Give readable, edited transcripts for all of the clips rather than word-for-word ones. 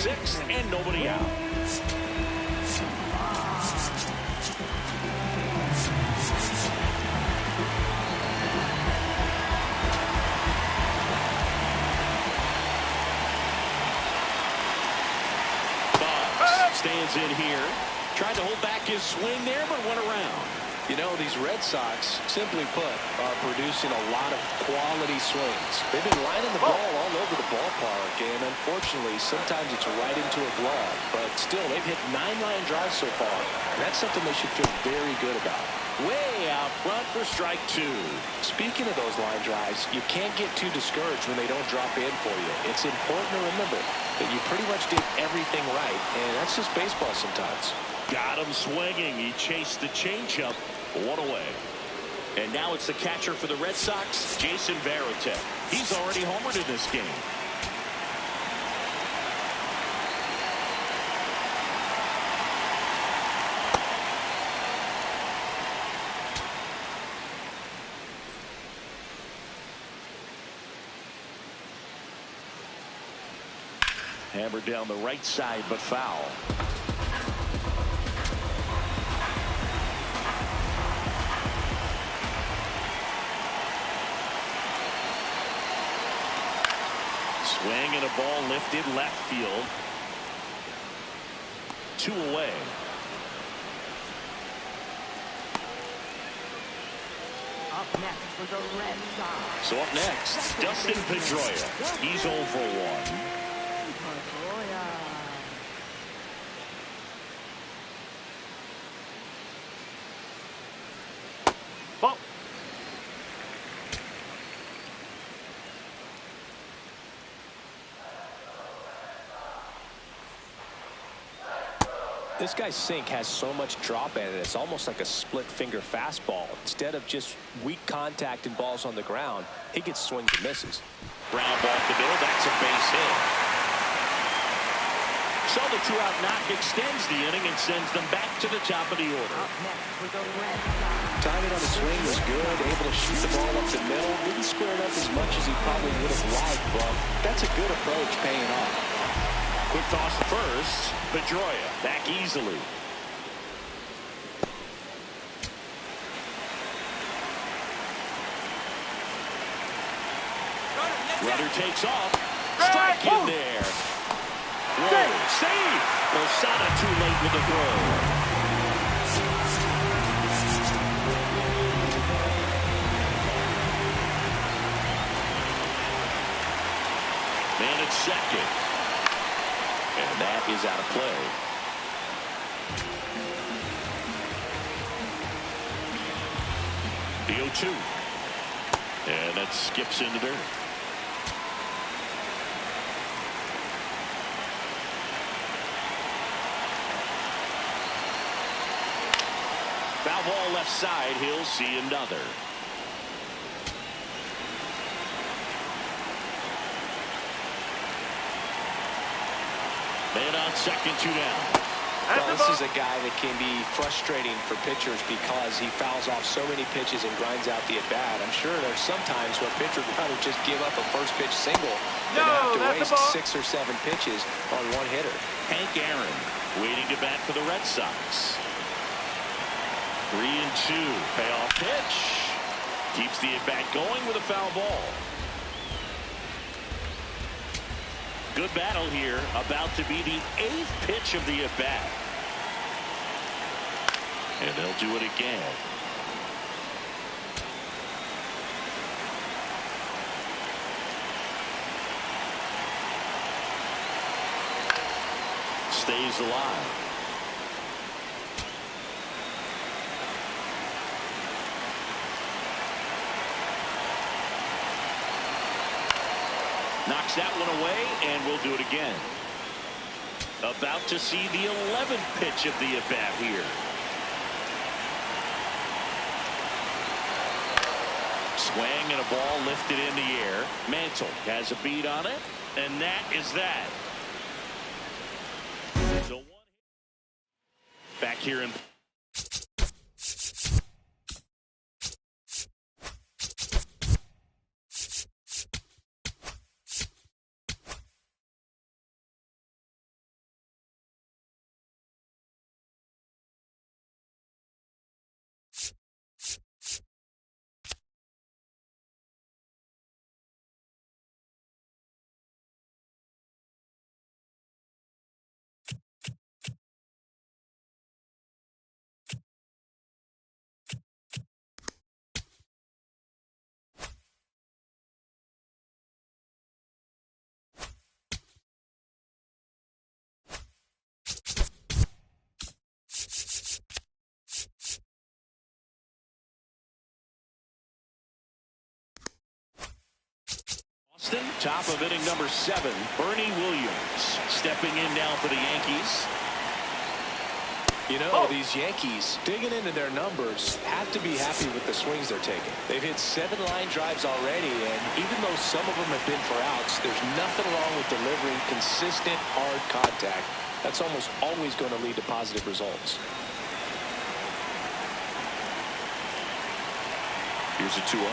sixth and nobody out. Stands in here. Tried to hold back his swing there, but went around. You know, these Red Sox, simply put, are producing a lot of quality swings. They've been lining the ball all over the ballpark, and unfortunately, sometimes it's right into a glove. But still, they've hit 9 line drives so far. That's something they should feel very good about. Way out front for strike 2. Speaking of those line drives, you can't get too discouraged when they don't drop in for you. It's important to remember that you pretty much did everything right, and that's just baseball sometimes. Got him swinging. He chased the changeup. 1 away. And now it's the catcher for the Red Sox, Jason Varitek. He's already homered in this game. Hammered down the right side, but foul. Swing and a ball lifted left field. 2 away. Up next for the Red Sox. So up next, Dustin Pedroia. He's 0 for 1. Ball. This guy's sink has so much drop in it. It's almost like a split finger fastball. Instead of just weak contact and balls on the ground, he gets swings and misses. Ground ball to the middle. That's a base hit. So the 2-out knock extends the inning and sends them back to the top of the order. Up next for the Red Sox. Timing on the swing was good. Able to shoot the ball up the middle. Didn't square it up as much as he probably would have liked, but that's a good approach paying off. Quick toss to first. Pedroia back easily. Runner takes off. Strike in there. Whoa, save. Posada too late with the throw. Man at second. And that is out of play. The 0-2. And that skips into dirt. Foul ball left side. He'll see another. Man on second, 2 down. Well, this is a guy that can be frustrating for pitchers because he fouls off so many pitches and grinds out the at-bat. I'm sure there's some times where pitcher would rather just give up a first pitch single than have to waste 6 or 7 pitches on one hitter. Hank Aaron waiting to bat for the Red Sox. 3-2. Payoff pitch. Keeps the at-bat going with a foul ball. Good battle here. About to be the 8th pitch of the at-bat. And they'll do it again. Stays alive. Knocks that one away, and we'll do it again. About to see the 11th pitch of the at-bat here. Swing and a ball lifted in the air. Mantle has a beat on it, and that is that. So back here in Boston, top of inning number 7, Bernie Williams stepping in now for the Yankees. You know, these Yankees, digging into their numbers, have to be happy with the swings they're taking. They've hit 7 line drives already, and even though some of them have been for outs, there's nothing wrong with delivering consistent, hard contact. That's almost always going to lead to positive results. Here's a 2-0.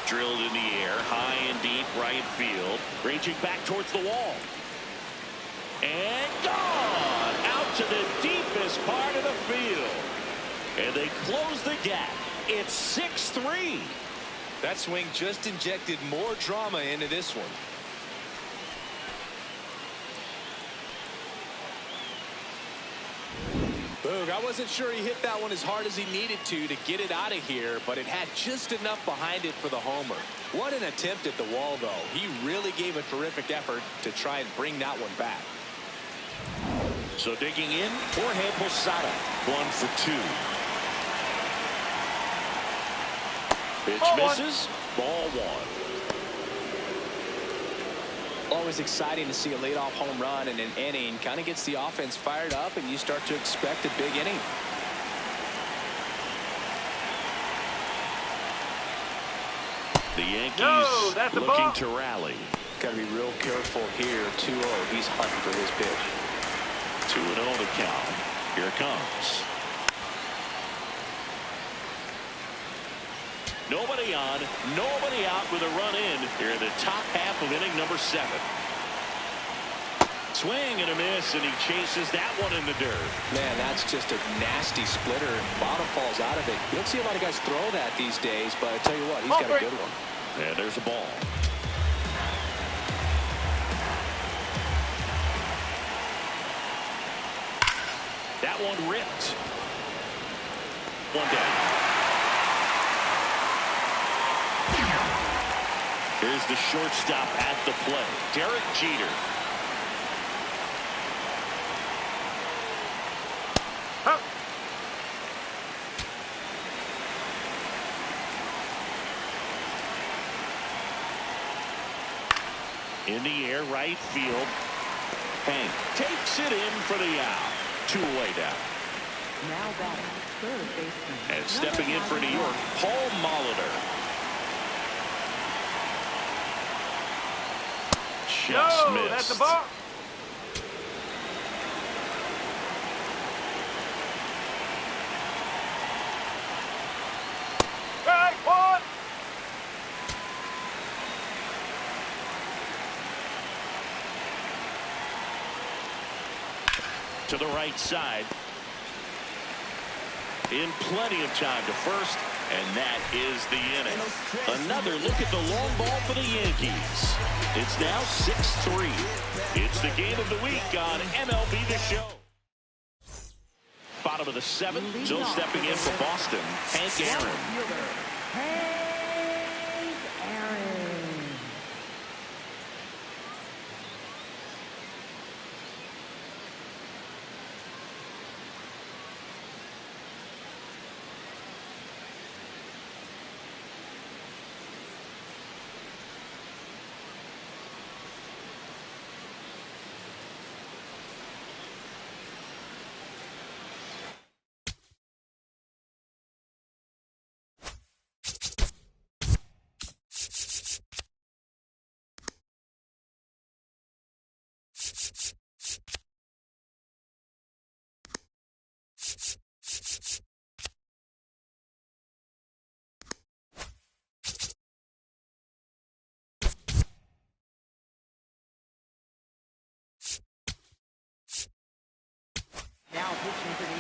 Drilled in the air, high and deep right field, ranging back towards the wall. And gone out to the deepest part of the field. And they close the gap. It's 6-3. That swing just injected more drama into this one. Boog, I wasn't sure he hit that one as hard as he needed to get it out of here, but it had just enough behind it for the homer. What an attempt at the wall, though. He really gave a terrific effort to try and bring that one back. So digging in, Jorge Posada, 1 for 2. Pitch misses, ball 1. Always exciting to see a leadoff home run in an inning. Kind of gets the offense fired up, and you start to expect a big inning. The Yankees looking to rally. Got to be real careful here. 2-0. He's hunting for his pitch. 2-0 to count. Here it comes. Nobody on, nobody out with a run in here in the top half of inning number 7. Swing and a miss, and he chases that one in the dirt. Man, that's just a nasty splitter. Bottom falls out of it. You don't see a lot of guys throw that these days, but I tell you what, he's got a good one. And there's a ball. That one ripped. One down. Here's the shortstop at the plate, Derek Jeter. In the air, right field. Hank takes it in for the out. 2 away down. Now batting, third baseman. And stepping in for New York, Paul Molitor. Just missed. That's the ball. Right, one. To the right side. In plenty of time to first, and that is the inning. Another look at the long ball for the Yankees. It's now 6-3. It's the game of the week on MLB The Show. Bottom of the 7th, still stepping in for Boston, Hank Aaron. Hank Aaron.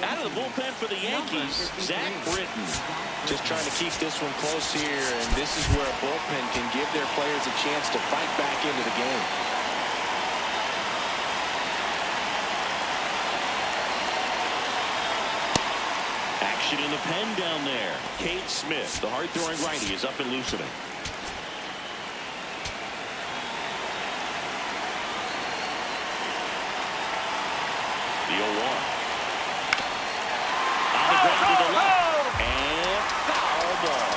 Out of the bullpen for the Yankees, Zach Britton. Just trying to keep this one close here, and this is where a bullpen can give their players a chance to fight back into the game. Action in the pen down there. Cade Smith, the hard-throwing righty, is up and loosening. The 0-1. On the ground to the left. And foul ball.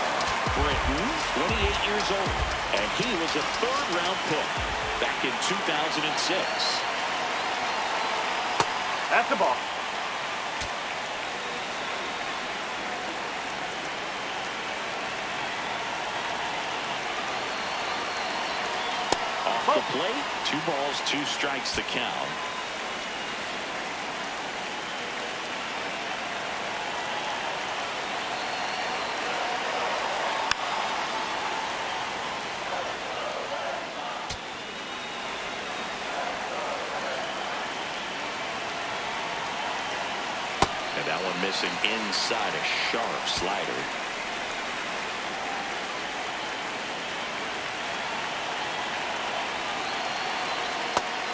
Britton, 28 years old, and he was a third-round pick back in 2006. That's the ball. Off the plate, 2 balls, 2 strikes to count. And that one missing inside, a sharp slider.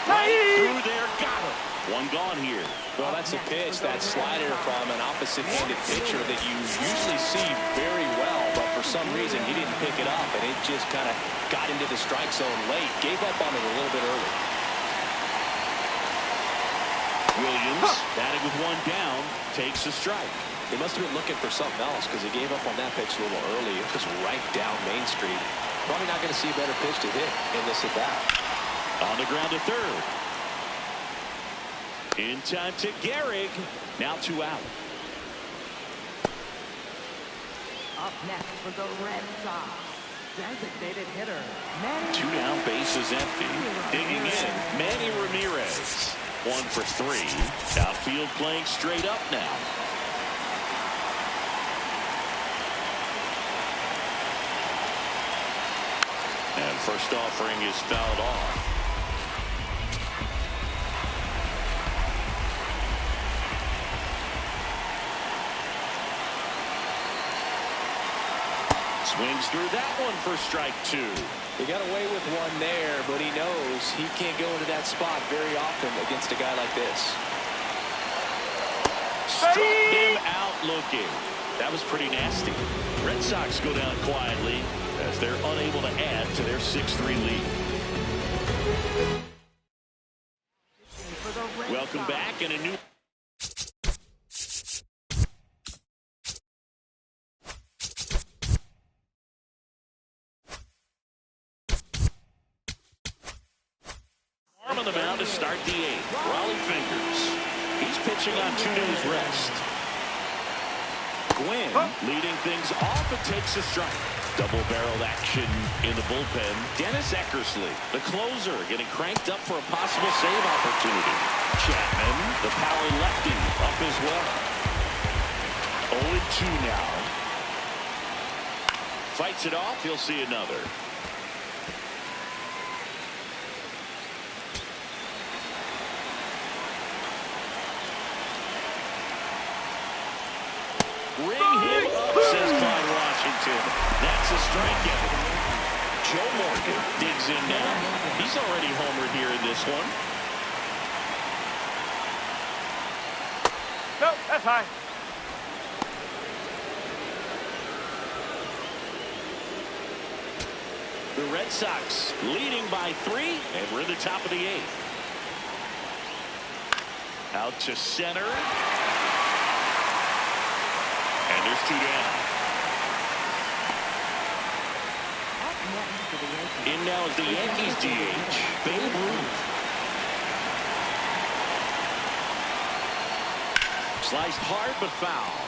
Right through there, got him. One gone here. Well, that's a pitch, that slider from an opposite-handed pitcher that you usually see very well, but for some reason he didn't pick it up, and it just kind of got into the strike zone late. Gave up on it a little bit early. Williams, batting with 1 down, takes a strike. He must have been looking for something else because he gave up on that pitch a little early. It was right down Main Street. Probably not going to see a better pitch to hit in this at-bat. On the ground to third. In time to Gehrig. Now 2 out. Up next for the Red Sox, designated hitter, Manny. 2 down, bases empty. Digging in, Manny Ramirez. 1 for 3. Outfield playing straight up now. And first offering is fouled off. Swings through that one for strike 2. He got away with one there, but he knows he can't go into that spot very often against a guy like this. Struck him out looking. That was pretty nasty. Red Sox go down quietly as they're unable to add to their 6-3 lead. Welcome back in a new... on the mound to start the 8th. Raleigh Fingers. He's pitching on 2 days rest. Gwynn leading things off and takes a strike. Double-barreled action in the bullpen. Dennis Eckersley, the closer, getting cranked up for a possible save opportunity. Chapman, the power lefty, up as well. 0-2 now. Fights it off. He'll see another. Ring him up, says Clyde Washington. That's a strikeout. Joe Morgan digs in now. He's already homered here in this one. No, that's high. The Red Sox leading by 3, and we're in the top of the 8th. Out to center. And there's 2 down. In now is the Yankees DH, Babe Ruth. Sliced hard but foul.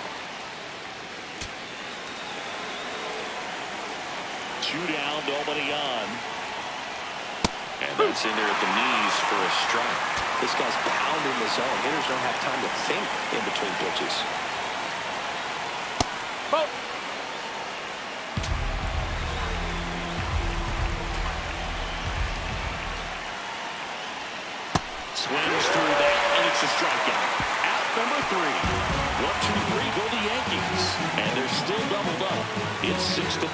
2 down, nobody on. And that's in there at the knees for a strike. This guy's pounding the zone. Hitters don't have time to think in between pitches. Ball. Swings through that, and it's a strikeout. Out number 3. 1, 2, 3 go the Yankees. And they're still doubled up. It's 6-3.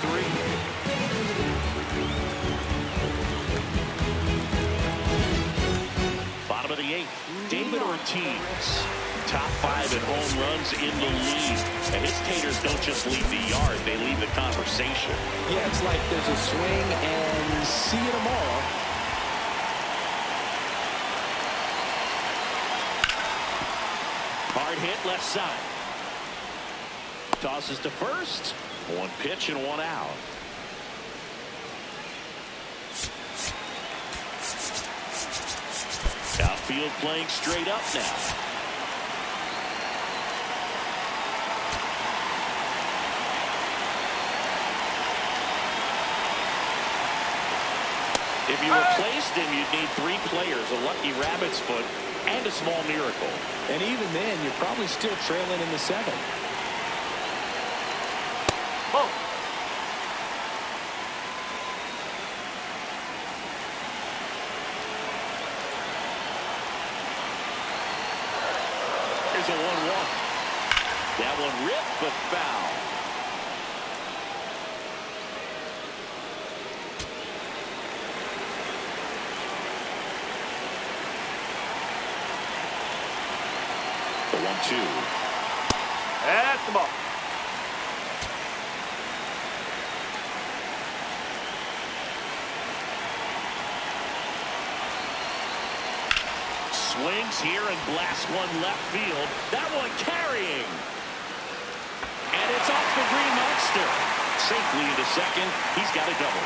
Bottom of the 8th. David Ortiz. Top 5 in home runs in the league. And his taters don't just leave the yard, they leave the conversation. Yeah, it's like there's a swing and see you tomorrow. Hard hit left side. Tosses to first. 1 pitch and 1 out. field playing straight up now. If you replaced him, you'd need 3 players, a lucky rabbit's foot, and a small miracle. And even then, you're probably still trailing in the 7th. Oh. Here's a 1-1. That one ripped, but foul. The 1-2. That's the ball. Swings here and blasts one left field. That one carrying. And it's off the Green Monster. Safely into second. He's got a double.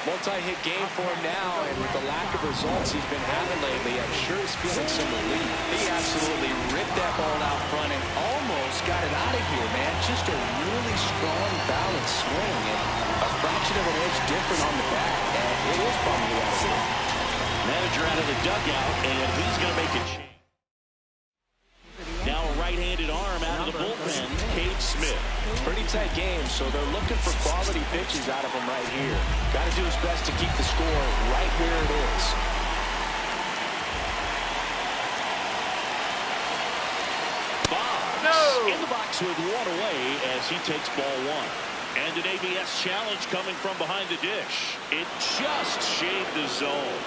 Multi-hit game for him now, and with the lack of results he's been having lately, I'm sure he's feeling some relief. He absolutely ripped that ball out front and almost got it out of here, man. Just a really strong, balanced swing, and a fraction of an inch different on the bat, and it is probably out of here. Manager out of the dugout, and he's going to make a change. Now a right-handed arm out of the bullpen, Cade Smith. Pretty tight game, so they're looking for quality pitches out of him right here. Got to do his best to keep the score right where it is. Boggs in the box with one away as he takes ball 1. And an ABS challenge coming from behind the dish. It just shaved the zone.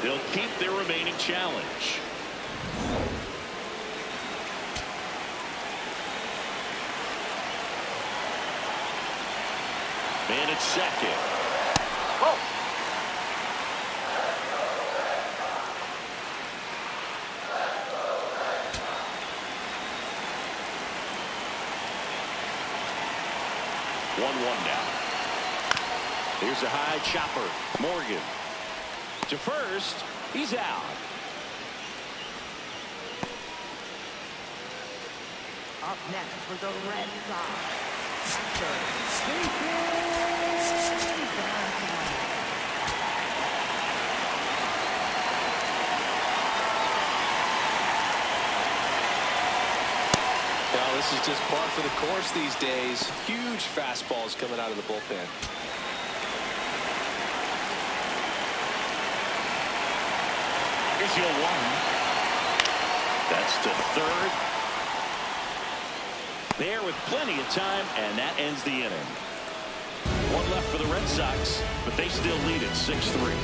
They'll keep their remaining challenge. Man at second. Oh. One now. Here's a high chopper. Morgan to first. He's out. Up next for the Red Sox. Now, this is just par for the course these days. Huge fastballs coming out of the bullpen. Here's your 1. That's to third. There with plenty of time, and that ends the inning. 1 left for the Red Sox, but they still lead at 6-3.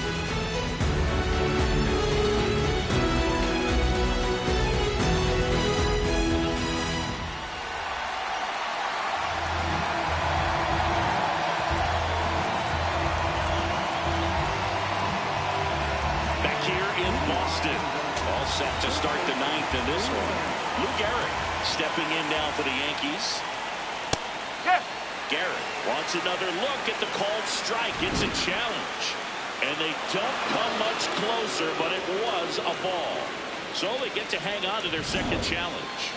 Back here in Boston, all set to start the 9th in this one. Lou Gehrig stepping in now for the Yankees. Yeah. Garrett wants another look at the called strike. It's a challenge. And they don't come much closer, but it was a ball. So they get to hang on to their second challenge.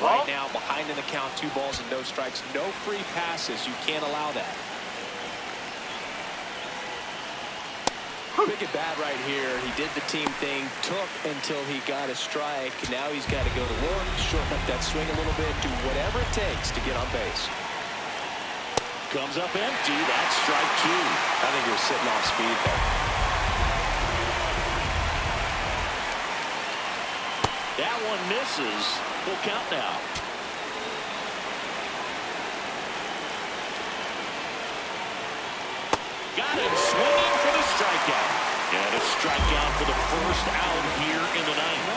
Right now, behind in the count, 2 balls and no strikes. No free passes. You can't allow that. Big at bat right here. He did the team thing, took until he got a strike. Now he's got to go to work, shorten up that swing a little bit, do whatever it takes to get on base. Comes up empty. That's strike 2. I think he was sitting off speed there. That one misses. Full count now. Got him swinging for the strikeout. And a strikeout for the first out here in the 9th.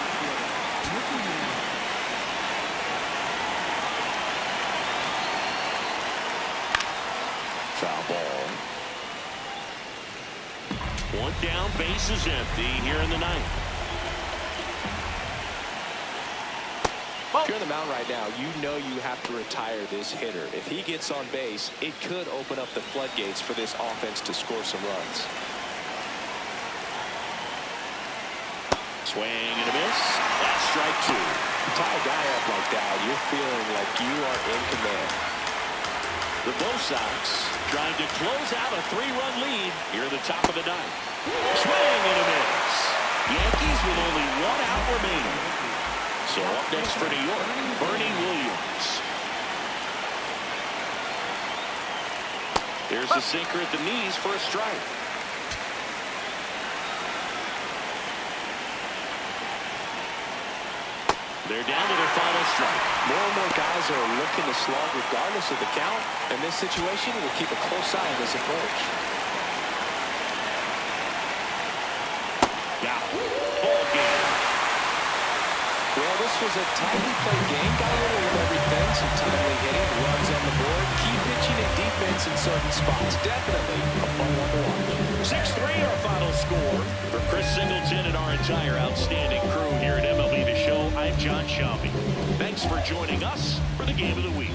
Foul ball. 1 down, base is empty here in the 9th. If you're on the mound right now, you know you have to retire this hitter. If he gets on base, it could open up the floodgates for this offense to score some runs. Swing and a miss. That's strike two. You tie a guy up like that, you're feeling like you are in command. The Bo Sox trying to close out a 3-run lead here in the top of the ninth. Swing and a miss. Yankees with only 1 out remaining. So up next for New York, Bernie Williams. There's the sinker at the knees for a strike. They're down to their final strike. More and more guys are looking to slog regardless of the count. In this situation, we'll keep a close eye on this approach. Yeah. Ball game. Well, this was a tightly played game. Got a little of everything. Some timely hitting, runs on the board, key pitching and defense in certain spots. Definitely a fun one to watch. 6-3 our final score. For Chris Singleton and our entire outstanding crew here at MLB The Show, I'm John Shelby. Thanks for joining us for the Game of the Week.